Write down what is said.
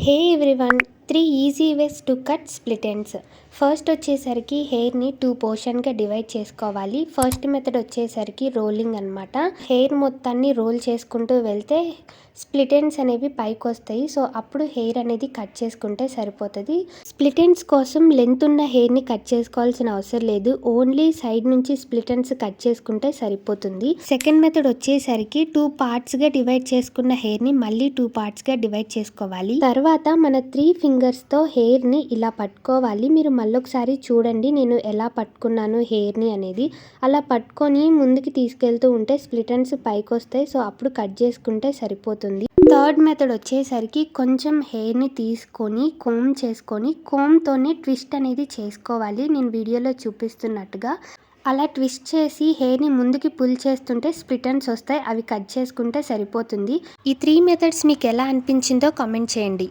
Hey everyone, 3 easy ways to cut split ends. First వచ్చేసరికి హెయిర్ని 2 పోర్షన్గా divide చేసుకోవాలి. First method వచ్చేసరికి రోలింగ్ అనమాట. హెయిర్ మొత్తాన్ని రోల్ చేసుకుంటూ వెళ్తే స్ప్లిట్ ఎండ్స్ అనేవి పైకి వస్తాయి. సో అప్పుడు హెయిర్ అనేది కట్ చేసుకుంటే సరిపోతుంది. స్ప్లిట్ ఎండ్స్ కోసం లెంత్ ఉన్న హెయిర్ని కట్ చేసుకోవాల్సిన అవసరం లేదు. ఓన్లీ సైడ్ నుంచి స్ప్లిట్ ఎండ్స్ కట్ చేసుకుంటే సరిపోతుంది. సెకండ్ మెథడ్ వచ్చేసరికి 2 పార్ట్స్గా డివైడ్ చేసుకున్న హెయిర్ని మళ్ళీ 2 పార్ట్స్గా డివైడ్ చేసుకోవాలి. తర్వాత మన 3 ఫింగర్స్తో హెయిర్ని ఇలా పట్టుకోవాలి. మీరు మళ్ళొకసారి చూడండి నేను ఎలా పట్టుకున్నాను హెయిర్ని అనేది. అలా పట్టుకొని ముందుకి తీసుకెళ్తూ ఉంటే స్ప్లిట్ ఎండ్స్ పైకి వస్తాయి. సో అప్పుడు కట్ చేసుకుంటే సరిపోతుంది. థర్డ్ మెథడ్ వచ్చేసరికి కొంచెం హెయిర్ని తీసుకొని కోమ్ చేసుకొని కోమ్తోనే ట్విస్ట్ అనేది చేసుకోవాలి. నేను వీడియోలో చూపిస్తున్నట్టుగా అలా ట్విస్ట్ చేసి హెయిర్ని ముందుకి పుల్ చేస్తుంటే స్ప్లిట్ ఎండ్స్ వస్తాయి. అవి కట్ చేసుకుంటే సరిపోతుంది. ఈ 3 మెథడ్స్ మీకు ఎలా అనిపించిందో కామెంట్ చేయండి.